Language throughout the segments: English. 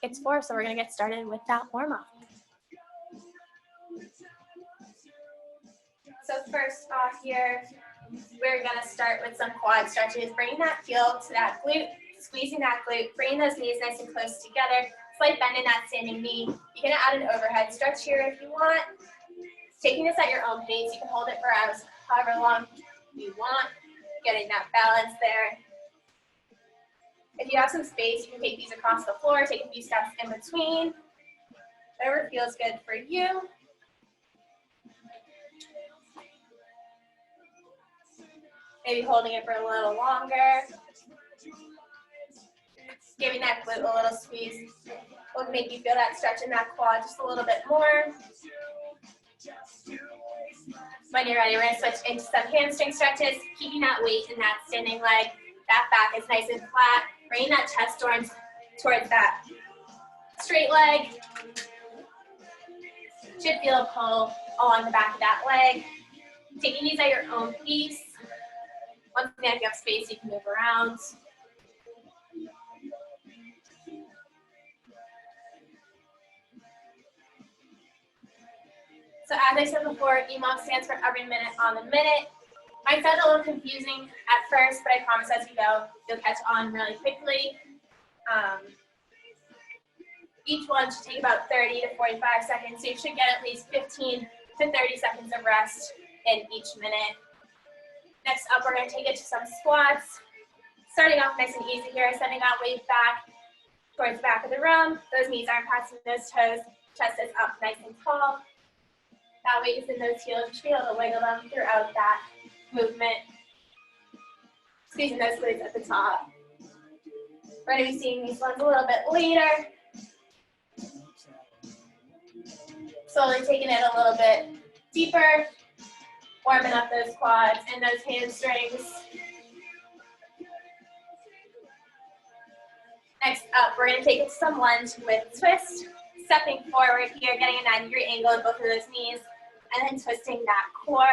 It's 4, so we're gonna get started with that warm-up. So first off here, we're gonna start with some quad stretches, bringing that heel to that glute, squeezing that glute, bringing those knees nice and close together, slight bend in that standing knee. You can add an overhead stretch here if you want. Taking this at your own pace, you can hold it for however long you want, getting that balance there. If you have some space, you can take these across the floor, take a few steps in between, whatever feels good for you. Maybe holding it for a little longer. Giving that glute a little squeeze will make you feel that stretch in that quad just a little bit more. When you're ready, we're gonna switch into some hamstring stretches, keeping that weight in that standing leg. That back is nice and flat. Bringing that chest towards that straight leg. Should feel a pull along the back of that leg. Taking these at your own pace. Once again, if you have space, you can move around. So as I said before, EMOM stands for every minute on the minute. Might sound a little confusing at first, but I promise as you go, you'll catch on really quickly. Each one should take about 30 to 45 seconds, so you should get at least 15 to 30 seconds of rest in each minute. Next up, we're going to take it to some squats. Starting off nice and easy here, sending that weight back towards the back of the room. Those knees aren't passing those toes. Chest is up nice and tall. That weight is in those heels. You should be able to wiggle them throughout that movement. Squeezing those glutes at the top. We're going to be seeing these ones a little bit later. Slowly taking it a little bit deeper. Warming up those quads and those hamstrings. Next up, we're going to take it to some lunge with twist. Stepping forward here, getting a 90-degree angle in both of those knees, and then twisting that core.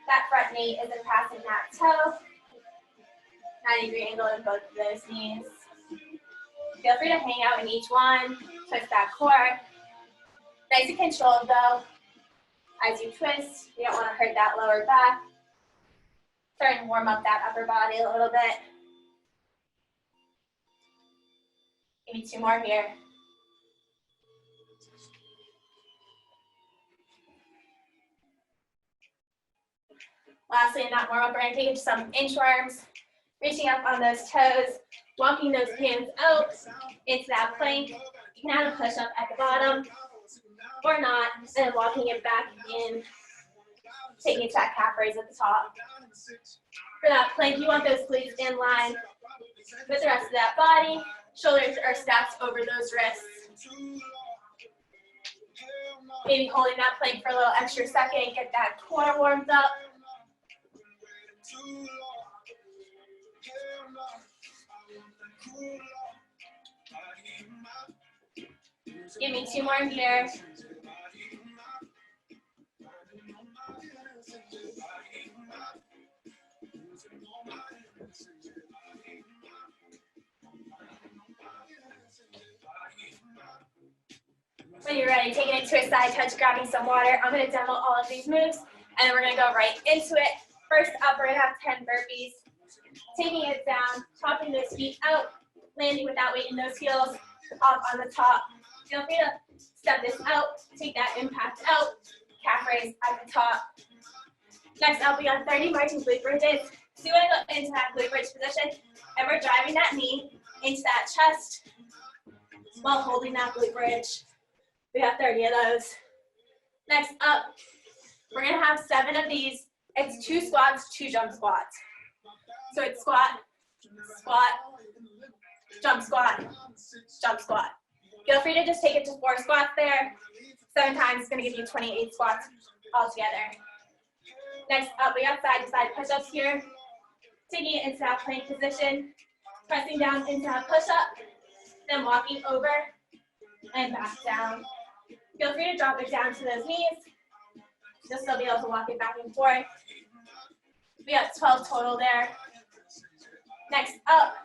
That front knee isn't passing that toe. 90-degree angle in both of those knees. Feel free to hang out in each one. Twist that core. Nice and controlled though. As you twist, you don't want to hurt that lower back. Starting to warm up that upper body a little bit. Maybe 2 more here. Lastly, in that warm-up, we're going to take it to some inchworms, reaching up on those toes, walking those hands out into that plank. You can add a push-up at the bottom, or not, and then walking it back in, taking it to that calf raise at the top. For that plank, you want those glutes in line with the rest of that body. Shoulders are stacked over those wrists. Maybe holding that plank for a little extra second, get that core warmed up. Give me 2 more here. When you're ready, taking it to a side touch, grabbing some water. I'm going to demo all of these moves, and then we're going to go right into it. First up, we're going to have 10 burpees. Taking it down, topping those feet out, landing with that weight in those heels, up on the top. Feel free to step this out, take that impact out, calf raise at the top. Next up, we got 30 marching glute bridges. So you want to go into that glute bridge position, and we're driving that knee into that chest while holding that glute bridge. We got 30 of those. Next up, we're going to have 7 of these. It's 2 squats, 2 jump squats. So it's squat, squat, jump squat, jump squat. Feel free to just take it to 4 squats there. 7 times is going to give you 28 squats altogether. Next up, we got side-to-side push-ups here. Taking it into that plank position, pressing down into that push-up, then walking over and back down. Feel free to drop it down to those knees. You'll still be able to walk it back and forth. We have 12 total there. Next up,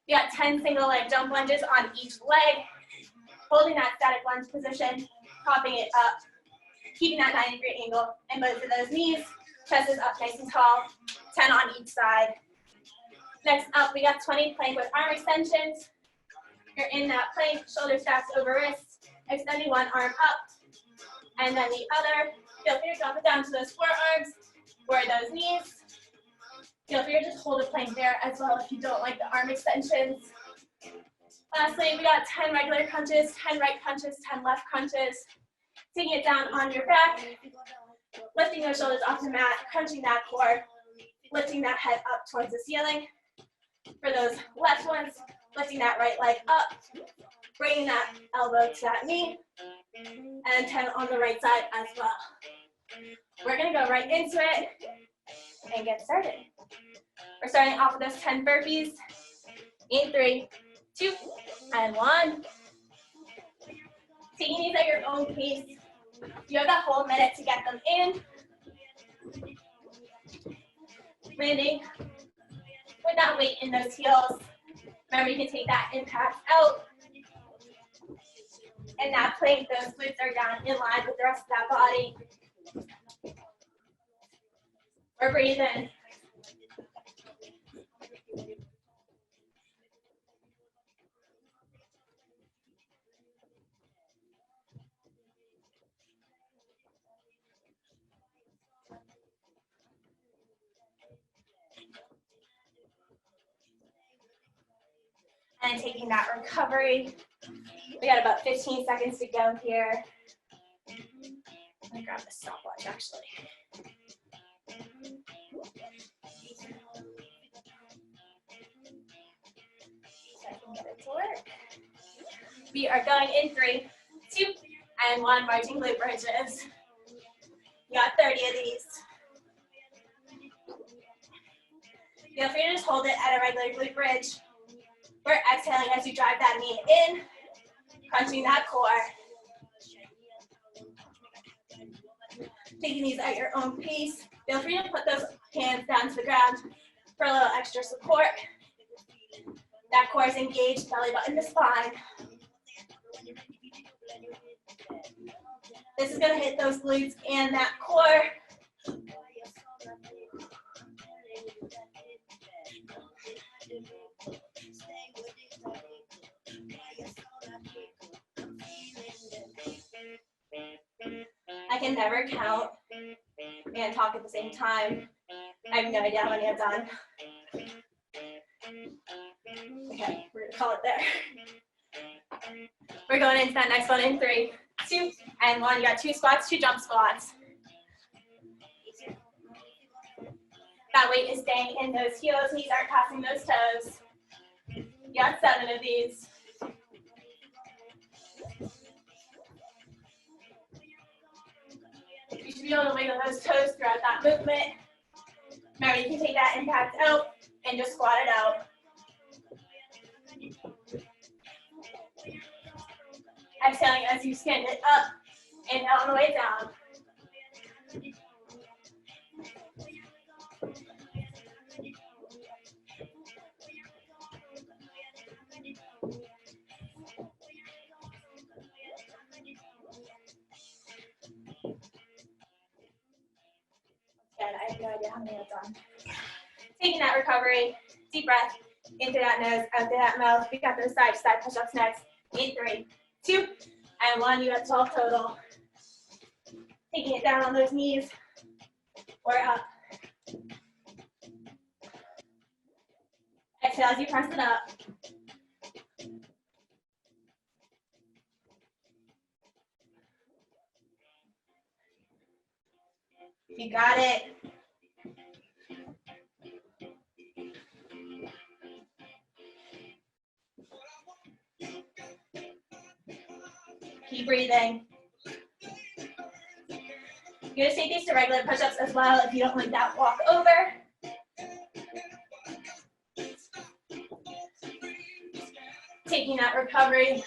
We got 10 single leg jump lunges on each leg, holding that static lunge position, propping it up, keeping that 90-degree angle in both of those knees. Chest is up nice and tall, 10 on each side. Next up, we got 20 plank with arm extensions. You're in that plank, shoulder stacks over wrists, extending one arm up, and then the other. Feel free to drop it down to those forearms or those knees. Feel free to just hold a plank there as well if you don't like the arm extensions. Lastly, we got 10 regular crunches, 10 right crunches, 10 left crunches. Taking it down on your back, lifting those shoulders off the mat, crunching that core, lifting that head up towards the ceiling. For those left ones, lifting that right leg up, bringing that elbow to that knee, and 10 on the right side as well. We're gonna go right into it and get started. We're starting off with those 10 burpees in 3, 2, and 1. Taking these at your own pace. You have that whole minute to get them in. Landing with that weight in those heels. Remember, you can take that impact out. And that plank, those glutes are down in line with the rest of that body. Or breathe in. And taking that recovery. We got about 15 seconds to go here. Let me grab the stopwatch actually. So I can get it to work. We are going in 3, 2, and 1, marching glute bridges. You got 30 of these. Feel free to just hold it at a regular glute bridge. We're exhaling as you drive that knee in, crunching that core. Taking these at your own pace. Feel free to put those hands down to the ground for a little extra support. That core is engaged, belly button to spine. This is going to hit those glutes and that core. I can never count and talk at the same time. I have no idea how many I've done. Okay, we're gonna call it there. We're going into that next one in 3, 2, and 1. You got 2 squats, 2 jump squats. That weight is staying in those heels, knees aren't passing those toes. You got 7 of these. You should be able to wiggle those toes throughout that movement. Remember, you can take that impact out and just squat it out. Exhaling as you stand it up and on the way down. Again, I have no idea how many I've done. Taking that recovery, deep breath, into that nose, out through that mouth. We got those side to side push-ups next. In 3, 2, and 1. You got 12 total. Taking it down on those knees or up. Exhale as you press it up. You got it. Keep breathing. You're going to take these to regular push-ups as well if you don't like that walk over. Taking that recovery,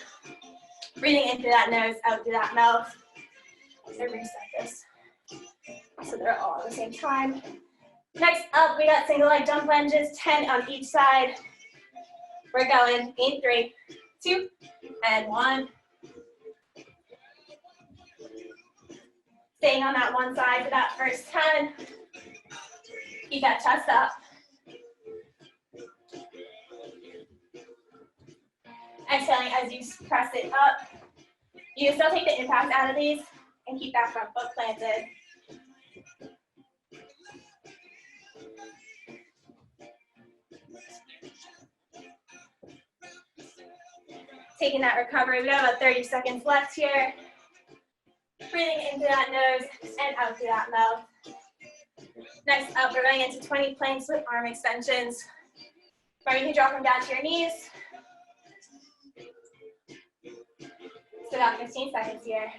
breathing in through that nose, out through that mouth. I'm going to reset this so they're all at the same time. Next up, we got single leg jump lunges, 10 on each side. We're going in 3, 2, and 1. Staying on that one side for that first 10. Keep that chest up. Exhaling as you press it up. You can still take the impact out of these and keep that front foot planted. Taking that recovery, we got about 30 seconds left here. Breathing into that nose and out through that mouth. Next up, we're going into 20 planks with arm extensions. Or you can drop them down to your knees. So about 15 seconds here.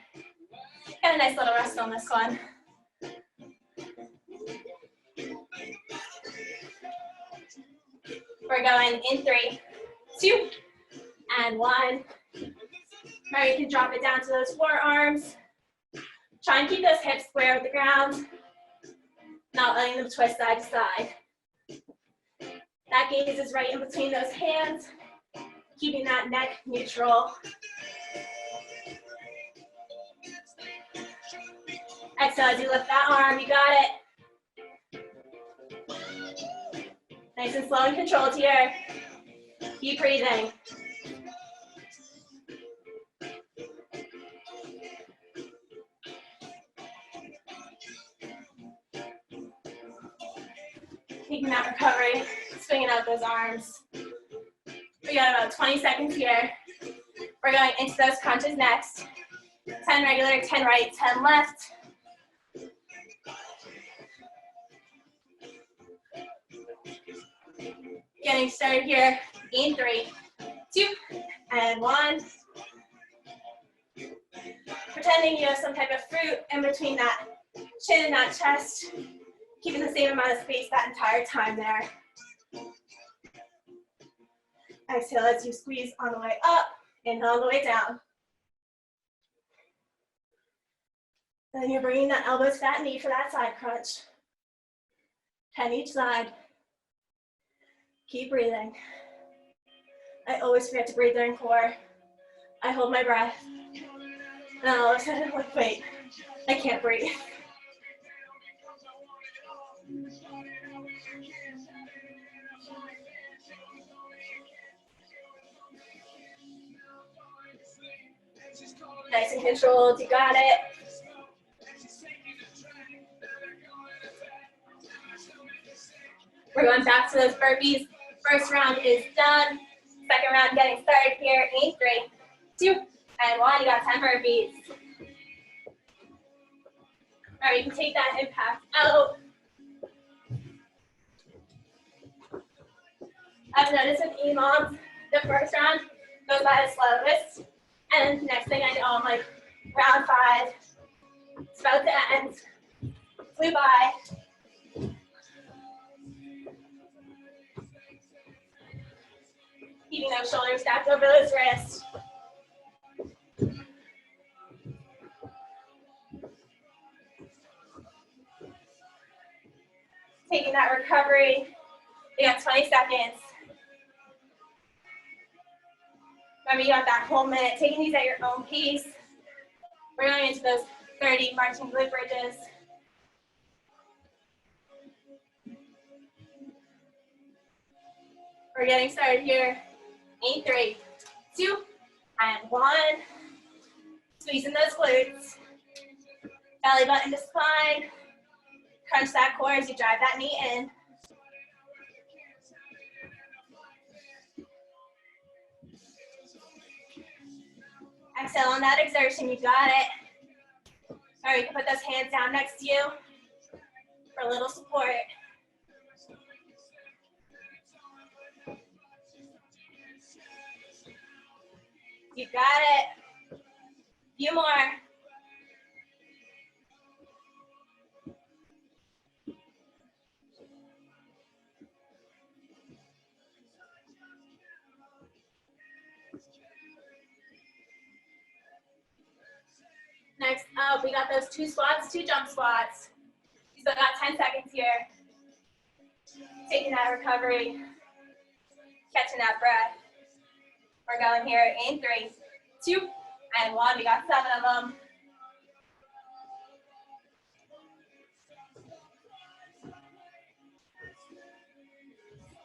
Get a nice little rest on this one. We're going in 3, 2, and 1. Now you can drop it down to those forearms. Try and keep those hips square with the ground, not letting them twist side to side. That gaze is right in between those hands, keeping that neck neutral. Exhale as you lift that arm, you got it. Nice and slow and controlled here. Keep breathing. Taking that recovery, swinging out those arms. We got about 20 seconds here. We're going into those crunches next. 10 regular, 10 right, 10 left. Getting started here in 3, 2, and 1. Pretending you have some type of fruit in between that chin and that chest. Keeping the same amount of space that entire time there. Exhale as you squeeze on the way up, inhale on the way down. Then you're bringing that elbow to that knee for that side crunch. 10 each side. Keep breathing. I always forget to breathe during core. I hold my breath. And then all of a sudden I'm like, wait, I can't breathe. Nice and controlled, you got it. We're going back to those burpees. First round is done. Second round getting started here in 3, 2, and 1. You got 10 burpees. All right, you can take that impact out. I've noticed with EMOMs, the first round goes by the slowest. And next thing I know, I'm like, round 5, it's about to end, flew by. Keeping those shoulders stacked over those wrists. Taking that recovery, you got 20 seconds. Remember, you got that whole minute. Taking these at your own pace. We're going into those 30 marching glute bridges. We're getting started here in 3, 2, and 1. Squeezing those glutes. Belly button to spine. Crunch that core as you drive that knee in. Exhale on that exertion, you got it. All right, you can put those hands down next to you for a little support. You got it. Few more. Next up, we got those 2 squats, 2 jump squats. You still got 10 seconds here. Taking that recovery, catching that breath. We're going here in 3, 2, and 1. We got 7 of them.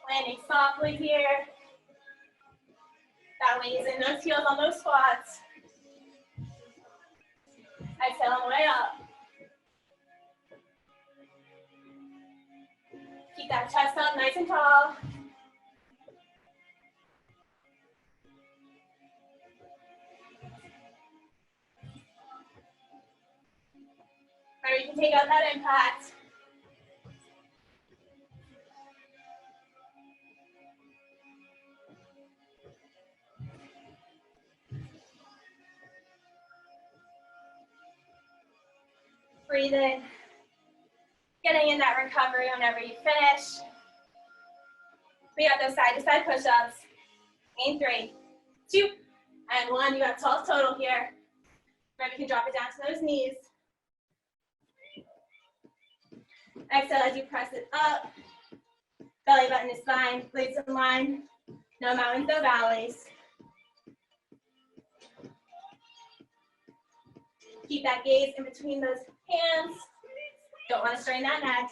Landing softly here. That way using those heels on those squats. Exhale on the way up. Keep that chest up nice and tall. Or you can take out that impact. Breathe in. Getting in that recovery whenever you finish. We got those side-to-side push-ups. In 3, 2, and 1. You got 12 total here. Remember, you can drop it down to those knees. Exhale as you press it up. Belly button is fine. Glutes in line. No mountains, no valleys. Keep that gaze in between those hands. Don't want to strain that neck.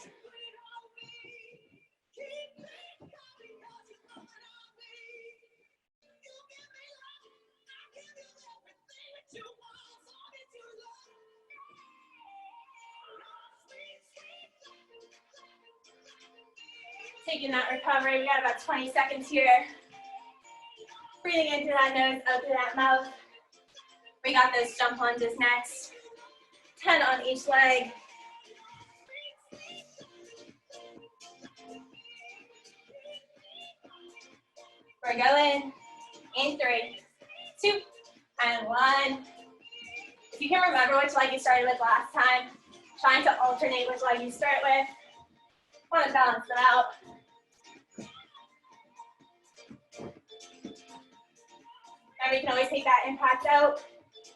Taking that recovery, we got about 20 seconds here. Breathing into that nose, out through that mouth. We got those jump lunges next. 10 on each leg. We're going in 3, 2, and 1. If you can remember which leg you started with last time, trying to alternate which leg you start with. Want to balance them out. Remember, you can always take that impact out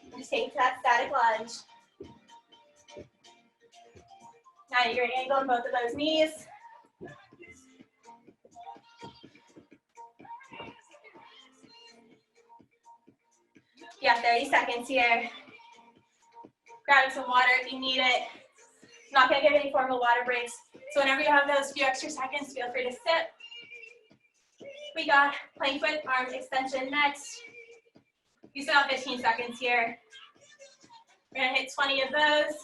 and just take it to that static lunge. 90-degree angle in both of those knees. Yeah, 30 seconds here. Grab some water if you need it. I'm not going to give any formal water breaks. So whenever you have those few extra seconds, feel free to sip. We got plank with arm extension next. You still have 15 seconds here. We're going to hit 20 of those.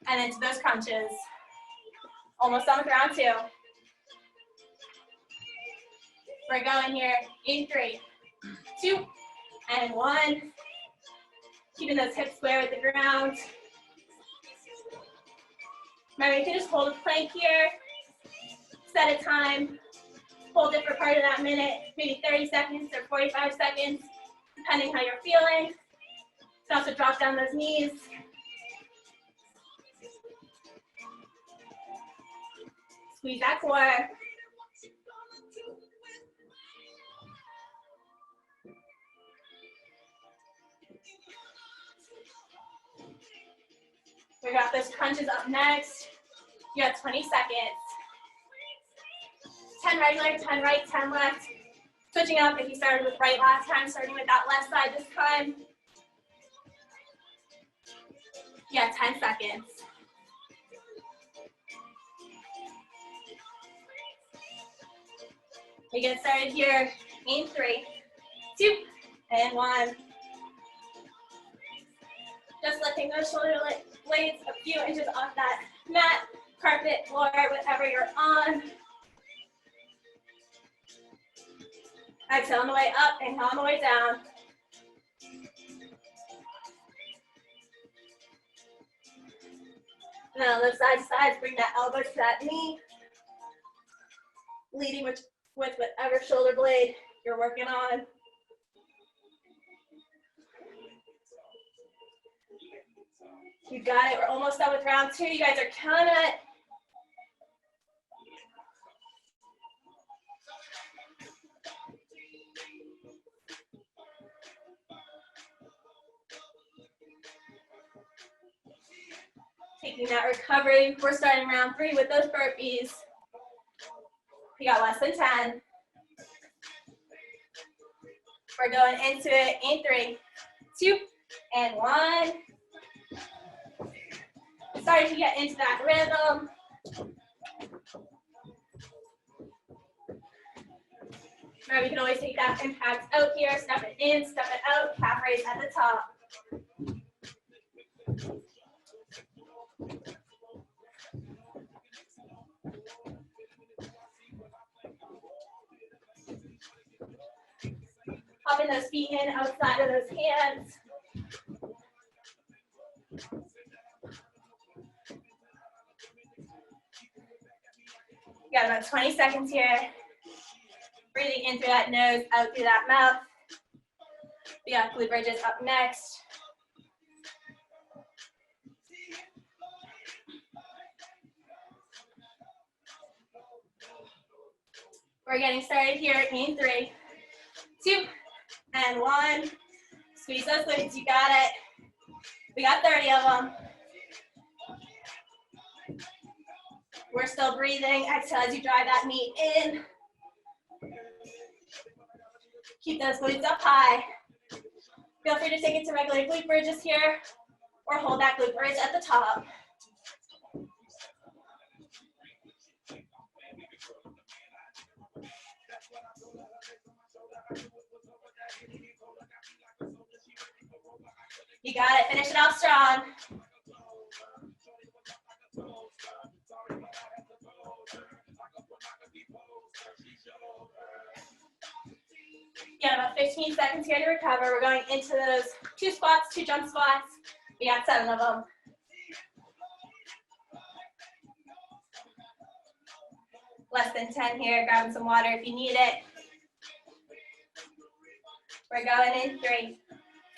And into those crunches. Almost done with round 2. We're going here in 3, 2, and 1. Keeping those hips square with the ground. Remember, you can just hold a plank here. Set a time. Hold it for part of that minute, maybe 30 seconds or 45 seconds, depending how you're feeling. You can also drop down those knees. Squeeze that core. We got those crunches up next. You got 20 seconds. 10 regular, 10 right, 10 left. Switching up if you started with right last time, starting with that left side this time. Yeah, 10 seconds. We get started here in 3, 2, and 1. Just lifting those shoulder blades a few inches off that mat, carpet, floor, whatever you're on. Exhale on the way up, inhale on the way down. And then on the side to sides, bring that elbow to that knee. Leading with whatever shoulder blade you're working on. You got it. We're almost done with round 2. You guys are killing it. Taking that recovery. We're starting round 3 with those burpees. You got less than 10. We're going into it in 3, 2, and 1. Starting to get into that rhythm. Now we can always take that impact out here, step it in, step it out, calf raise at the top. Popping those feet in outside of those hands. You got about 20 seconds here. Breathing in through that nose, out through that mouth. We got glute bridges up next. We're getting started here in 3, 2, and 1. Squeeze those glutes, you got it. We got 30 of them. We're still breathing. Exhale as you drive that knee in. Keep those glutes up high. Feel free to take it to regular glute bridges here, or hold that glute bridge at the top. You got it. Finish it off strong. Yeah, about 15 seconds here to recover. We're going into those 2 squats, 2 jump squats. We got 7 of them. Less than 10 here. Grabbing some water if you need it. We're going in 3,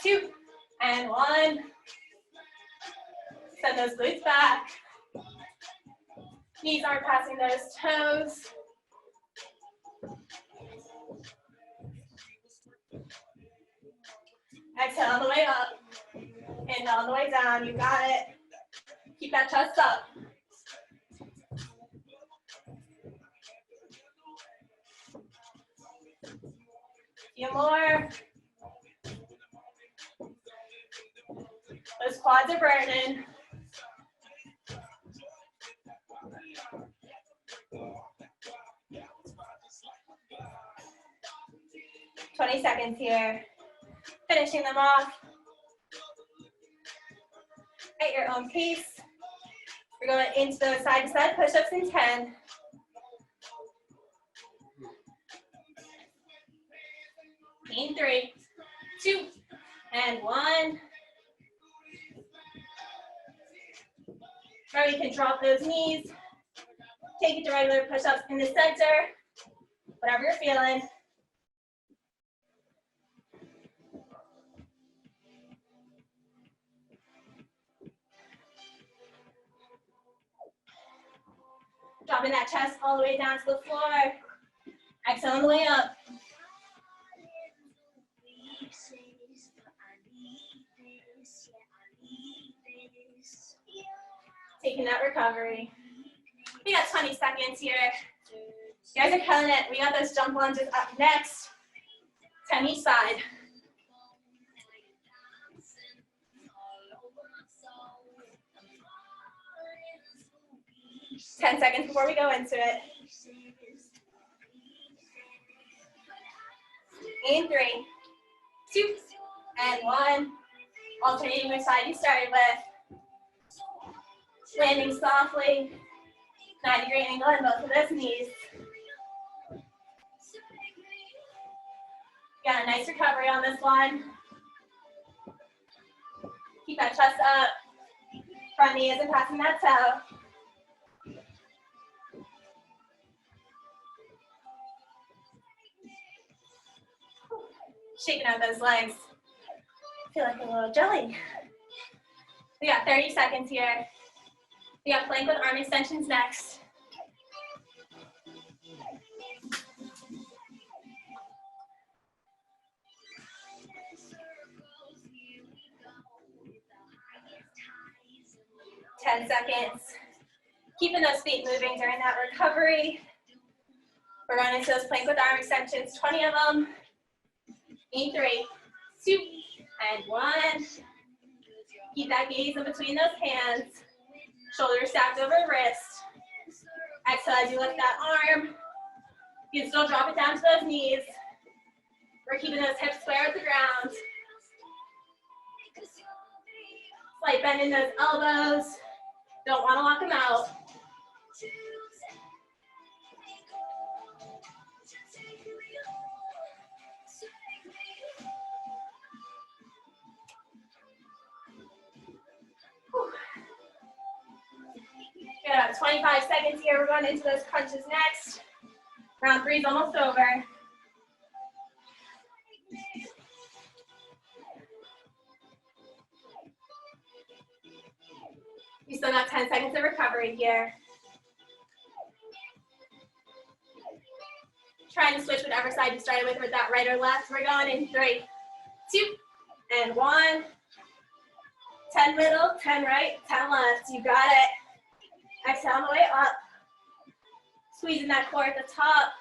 2, and 1. Send those glutes back. Knees aren't passing those toes. Exhale on the way up. Inhale on the way down. You got it. Keep that chest up. Few more. Those quads are burning. "20 seconds here. Finishing them off at your own pace. We're going into those side-to-side push-ups in 10. In 3, 2, and 1. Now you can drop those knees. Take it to regular push-ups in the center. Whatever you're feeling. Dropping that chest all the way down to the floor. Exhale on the way up. Taking that recovery. We got 20 seconds here. You guys are killing it. We got those jump lunges up next. 10 each side. 10 seconds before we go into it. In 3, 2, and 1. Alternating which side you started with. Landing softly. 90-degree angle in both of those knees. Got a nice recovery on this one. Keep that chest up. Front knee isn't passing that toe. Shaking out those legs. Feel like a little jelly. We got 30 seconds here. We got plank with arm extensions next. Ten seconds. Keeping those feet moving during that recovery. We're going into those plank with arm extensions, 20 of them. In 3, 2, and 1. Keep that gaze in between those hands. Shoulders stacked over wrist. Exhale as you lift that arm. You can still drop it down to those knees. We're keeping those hips square with the ground. Slight bend in those elbows. Don't want to lock them out. Good, about 25 seconds here. We're going into those crunches next. Round 3 is almost over. You still got 10 seconds of recovery here. Trying to switch whatever side you started with that right or left. We're going in 3, 2, and 1. 10 middle, 10 right, 10 left. You got it. Exhale on the way up. Squeezing that core at the top.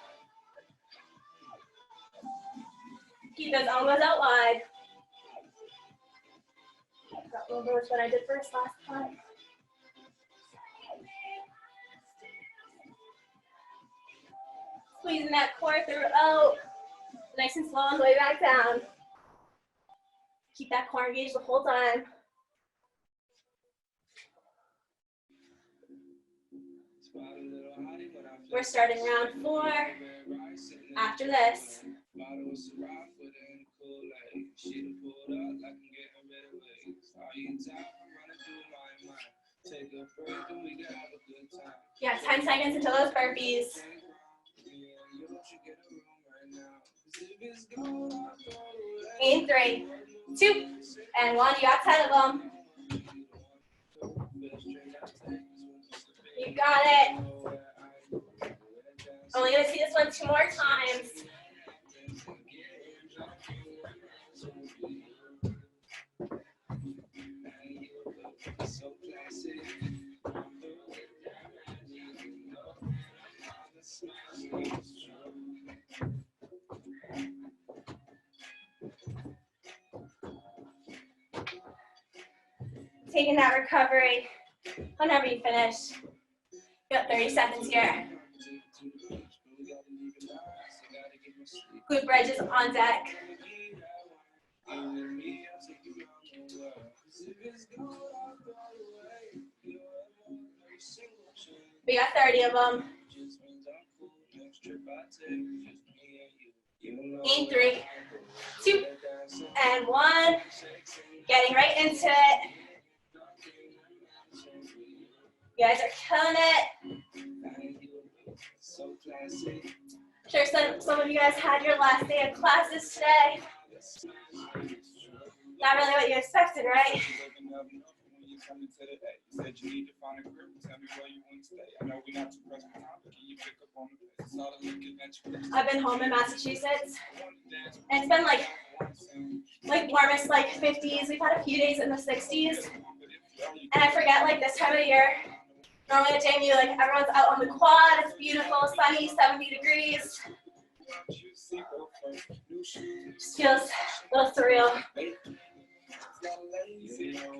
Keep those elbows out wide. Got a little bit of what I did first last time. Squeezing that core throughout. Nice and slow on the way back down. Keep that core engaged the whole time. We're starting round 4 after this. Yeah, 10 seconds until those burpees. In 3, 2, and 1. You got 10 of them. You got it. Only gonna see this one 2 more times. Taking that recovery whenever you finish. You got 30 seconds here. Glute bridges on deck. We got 30 of them. In 3, 2, and 1. Getting right into it. You guys are killing it. I'm sure some of you guys had your last day of classes today. Not really what you expected, right? I've been home in Massachusetts, and it's been like warmest 50s. We've had a few days in the 60s, and I forget this time of year. Normally at JMU, everyone's out on the quad. It's beautiful, sunny, 70 degrees. Just feels a little surreal.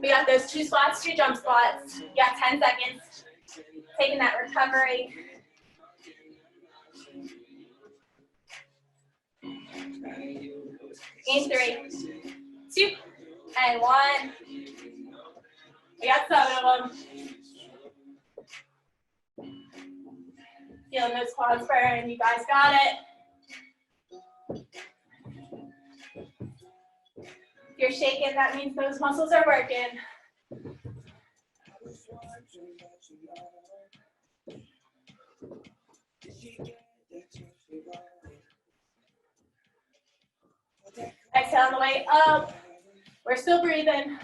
We got those 2 squats, 2 jump squats. You got 10 seconds. Taking that recovery. In 3, 2, and 1. We got 7 of them. Feeling those quads burn. You guys got it. If you're shaking, that means those muscles are working. Exhale on the way up. We're still breathing.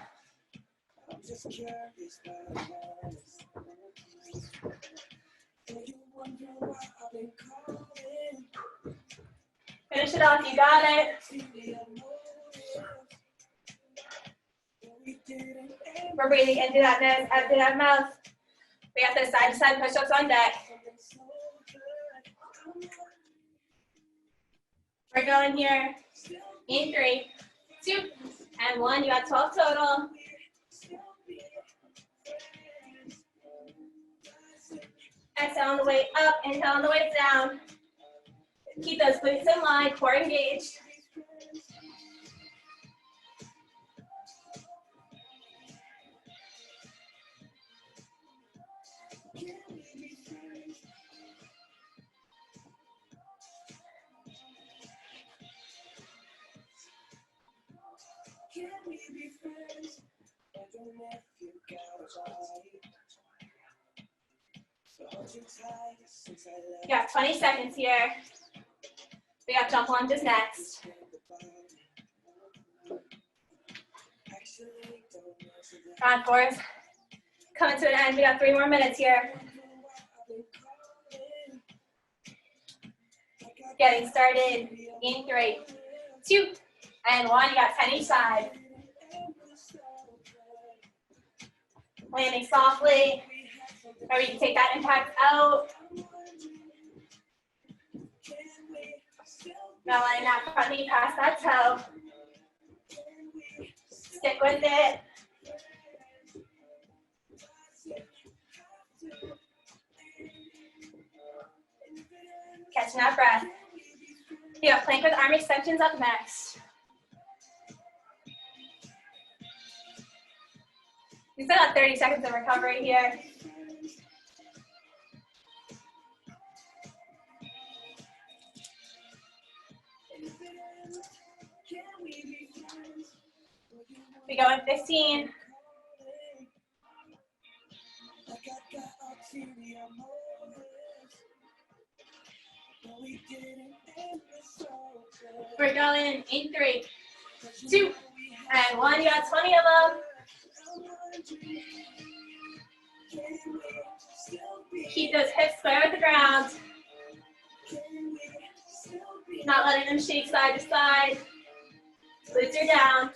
Finish it off, you got it. We're breathing into that nose, out through that mouth. We got those side to side push-ups on deck. We're going here In 3, 2, and 1. You got 12 total. Exhale on the way up, inhale on the way down. Keep those glutes in line, core engaged. You got 20 seconds here. We got jump lunges next. Round 4 is coming to an end. We got 3 more minutes here. Getting started in 3, 2, and 1. You got 10 each side. Landing softly. Or you can take that impact out. Now letting that front knee pass that toe. Stick with it. Catching that breath. You got plank with arm extensions up next. We still got 30 seconds of recovery here. We go in 15. We're going in 3, 2, and 1. You got 20 of them. Keep those hips square with the ground. Not letting them shake side to side. Glutes are down.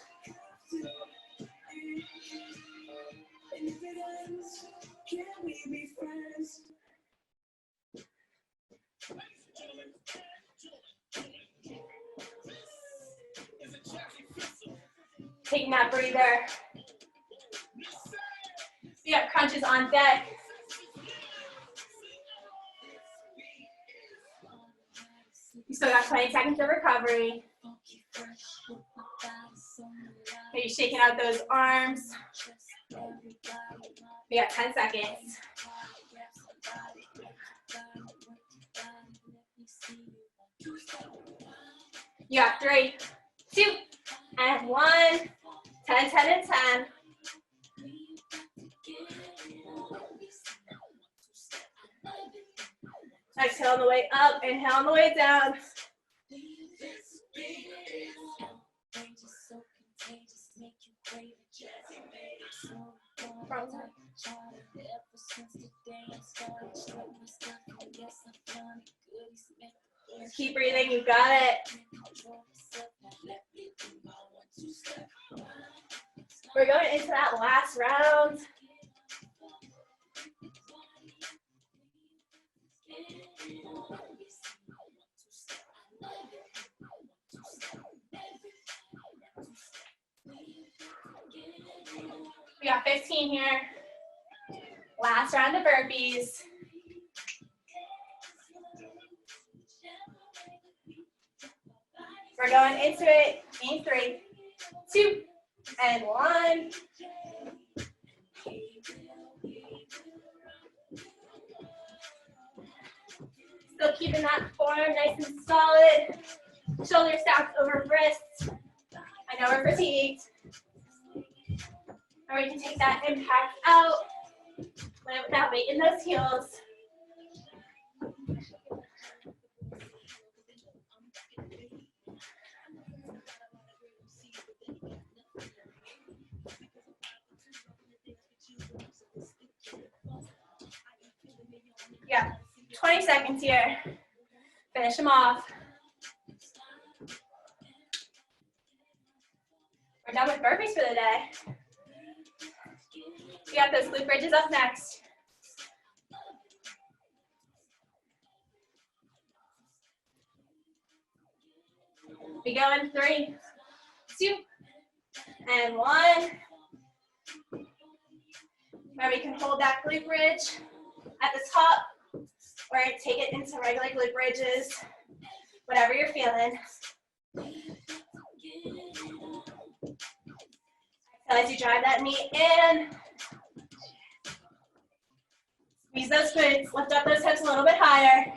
Taking that breather. We got crunches on deck. You still got 20 seconds of recovery. Maybe shaking out those arms. We got 10 seconds. You got 3, 2, and 1. 10, 10, and 10. Exhale on the way up, inhale on the way down. Keep breathing, you got it. We're going into that last round. We got 15 here. Last round of burpees. We're going into it in 3, 2, and 1. Still keeping that forearm nice and solid. Shoulder stacked over wrists. I know we're fatigued. Or we can take that impact out without weight in those heels. Yeah, 20 seconds here. Finish them off. We're done with burpees for the day. We got those glute bridges up next. We go in 3, 2, and 1. Where we can hold that glute bridge at the top, or take it into regular glute bridges, whatever you're feeling. As you drive that knee in, squeeze those glutes, lift up those hips a little bit higher.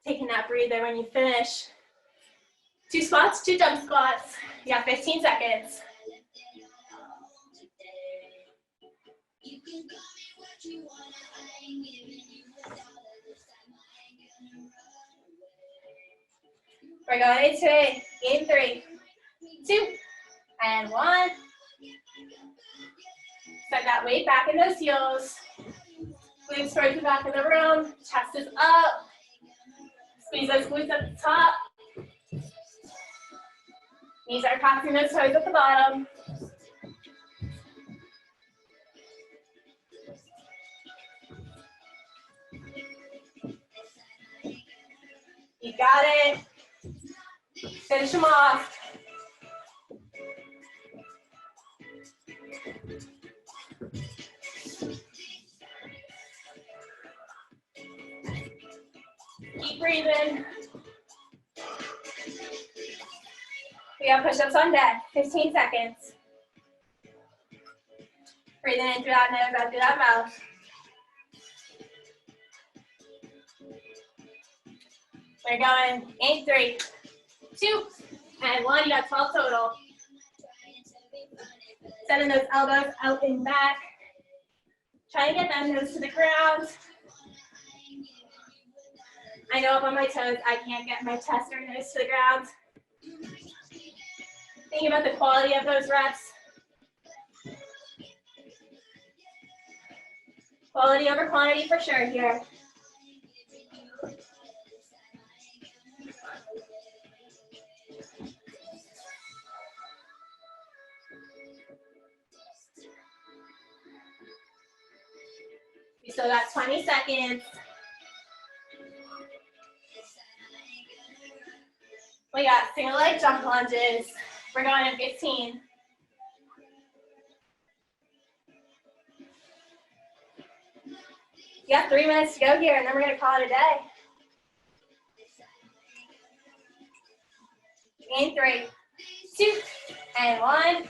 Taking that breather when you finish. 2 squats, 2 jump squats. You got 15 seconds. We're going into it in 3, 2, and 1. Set that weight back in those heels. Glutes towards the back of the room. Chest is up. Squeeze those glutes at the top. Knees are crossing those toes at the bottom. You got it. Finish them off. Keep breathing. We have push-ups on deck, 15 seconds. Breathing in through that nose, out through that mouth. We're going in 3, 2, and 1. You got 12 total. Sending those elbows out and back. Try and get that nose to the ground. I know up on my toes, I can't get my chest or nose to the ground. Think about the quality of those reps. Quality over quantity for sure here. We still got 20 seconds. We got single leg jump lunges. We're going in 15. You got 3 minutes to go here, and then we're going to call it a day. In 3, 2, and 1.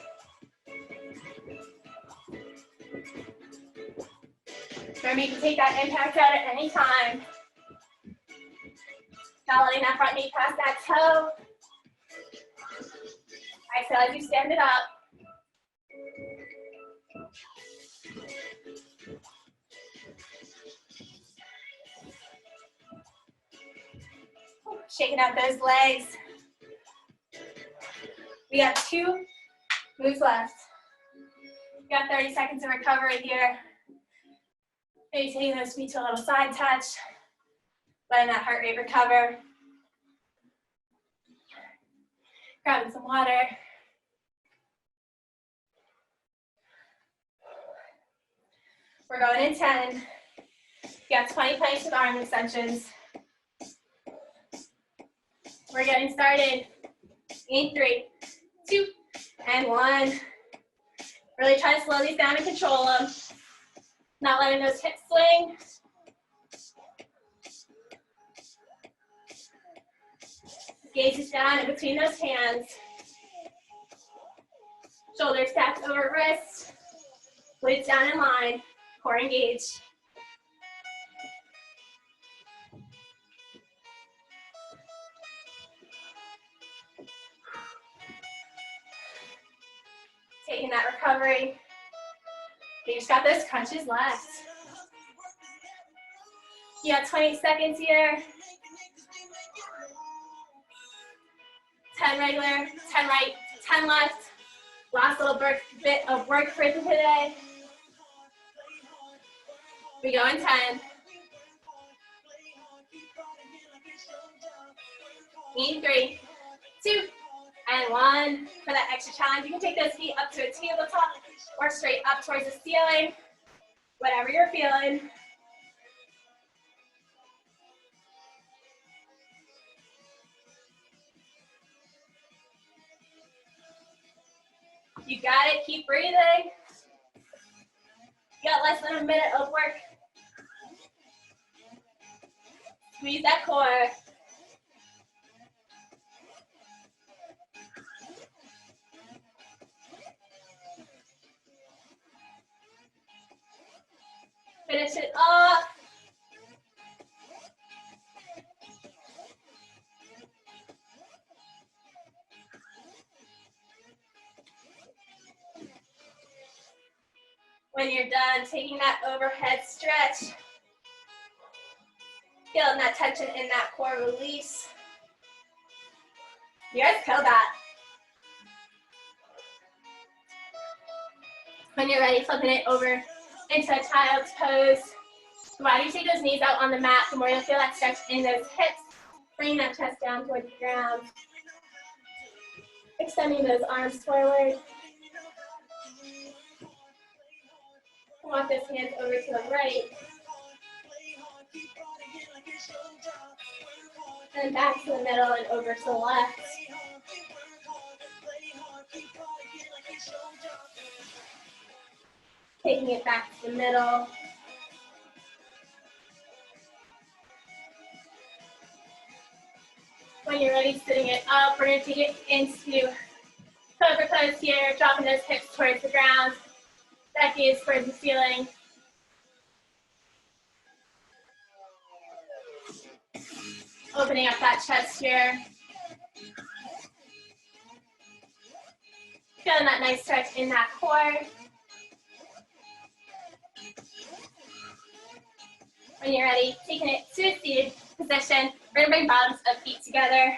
Remember, you can take that impact out at any time. Not letting that front knee pass that toe. Exhale as you stand it up. Shaking out those legs. We have 2 moves left. We got 30 seconds of recovery here. Maybe taking those feet to a little side touch. Letting that heart rate recover. Grabbing some water. We're going in 10. You got 20 planks with arm extensions. We're getting started in 3, 2, and 1. Really try to slow these down and control them. Not letting those hips swing. Gaze is down in between those hands. Shoulders stacked over wrists. Glutes down in line. Core engaged. Taking that recovery. You just got those crunches left. You got 20 seconds here. 10 regular, 10 right, 10 left. Last little bit of work for today. We go in 10. In 3, 2, and 1. For that extra challenge, you can take those feet up to a tabletop or straight up towards the ceiling, whatever you're feeling. You got it, keep breathing. You got less than a minute of work. Squeeze that core. Finish it off. When you're done, taking that overhead stretch, feeling that tension in that core release. You guys killed that. When you're ready, flipping it over into a child's pose. The wider you take those knees out on the mat, the more you'll feel that stretch in those hips. Bringing that chest down towards the ground. Extending those arms forward. Walk those hands over to the right. And back to the middle and over to the left. Taking it back to the middle. When you're ready, sitting it up, we're going to take it into cobra pose here, dropping those hips towards the ground, back gaze towards the ceiling. Opening up that chest here. Feeling that nice stretch in that core. When you're ready, taking it to a seated position, we're gonna bring bottoms of feet together.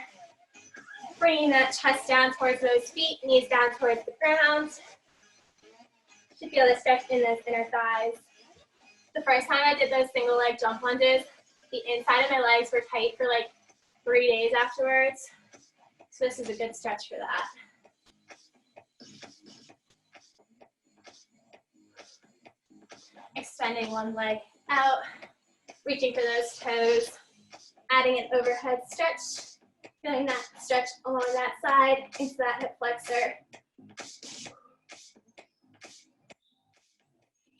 Bringing that chest down towards those feet, knees down towards the ground. Should feel the stretch in those inner thighs. The first time I did those single leg jump lunges, the inside of my legs were tight for like 3 days afterwards. So this is a good stretch for that. Extending one leg out, reaching for those toes, adding an overhead stretch, feeling that stretch along that side into that hip flexor.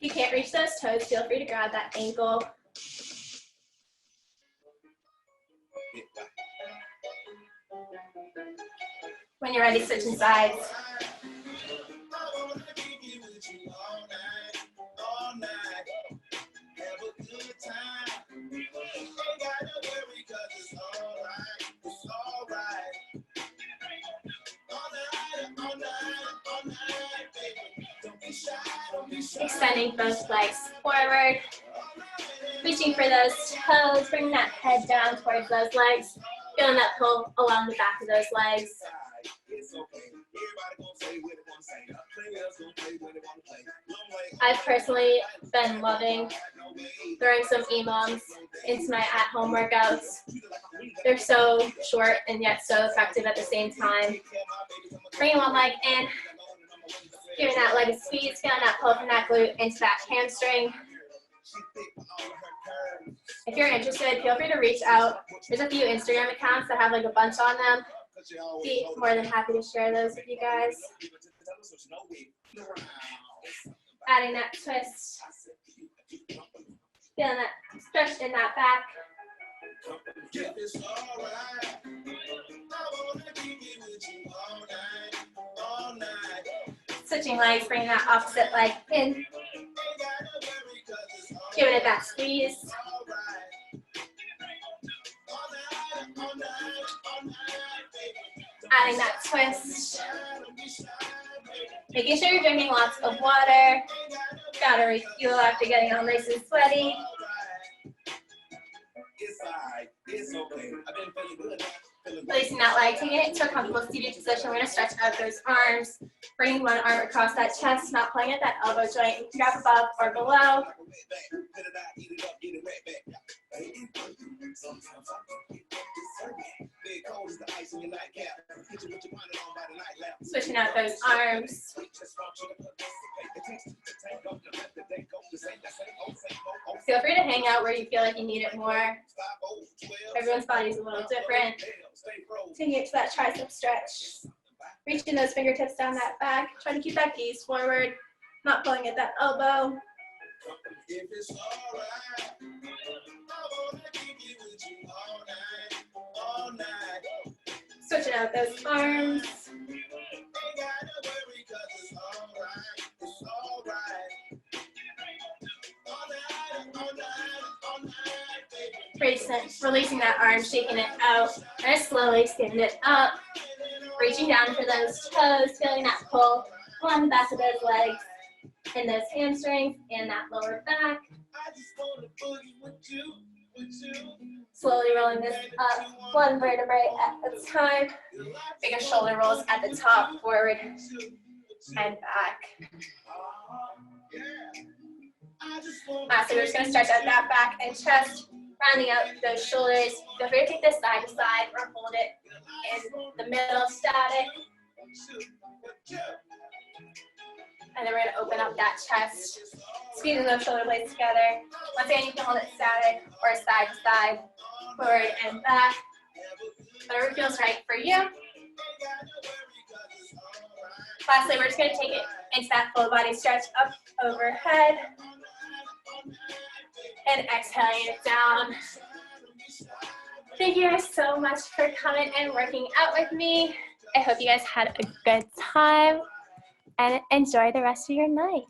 If you can't reach those toes, feel free to grab that ankle. When you're ready, switching sides. Extending both legs forward, reaching for those toes, bringing that head down towards those legs, feeling that pull along the back of those legs. I've personally been loving throwing some EMOMs into my at-home workouts. They're so short and yet so effective at the same time. Bringing one leg in, giving that leg a squeeze, feeling that pull from that glute into that hamstring. If you're interested, feel free to reach out. There's a few Instagram accounts that have like a bunch on them. Be more than happy to share those with you guys. Adding that twist. Feeling that stretch in that back. Switching legs, bringing that opposite leg in. Giving it that squeeze. Adding that twist. Making sure you're drinking lots of water. Gotta refuel after getting all nice and sweaty. Releasing that leg, taking it into a comfortable seated position. We're going to stretch out those arms, bringing one arm across that chest, not pulling at that elbow joint. You can drop above or below. Switching out those arms. Feel free to hang out where you feel like you need it more. Everyone's body is a little different. Taking it to that tricep stretch. Reaching those fingertips down that back. Try to keep that gaze forward, not pulling at that elbow. Switching out those arms. Releasing that arm, shaking it out, and slowly stand it up. Reaching down for those toes, feeling that pull along the back of those legs and those hamstrings and that lower back. Slowly rolling this up, one vertebrae at a time. Bigger shoulder rolls at the top, forward and back. So we're just going to stretch out that back and chest, rounding out those shoulders. Feel free to take this side to side or hold it in the middle, static. And then we're going to open up that chest, squeezing those shoulder blades together. Once again, you can hold it static or side to side, forward and back. Whatever feels right for you. Lastly, we're just going to take it into that full body stretch up overhead. And exhaling it down. Thank you guys so much for coming and working out with me. I hope you guys had a good time and enjoy the rest of your night.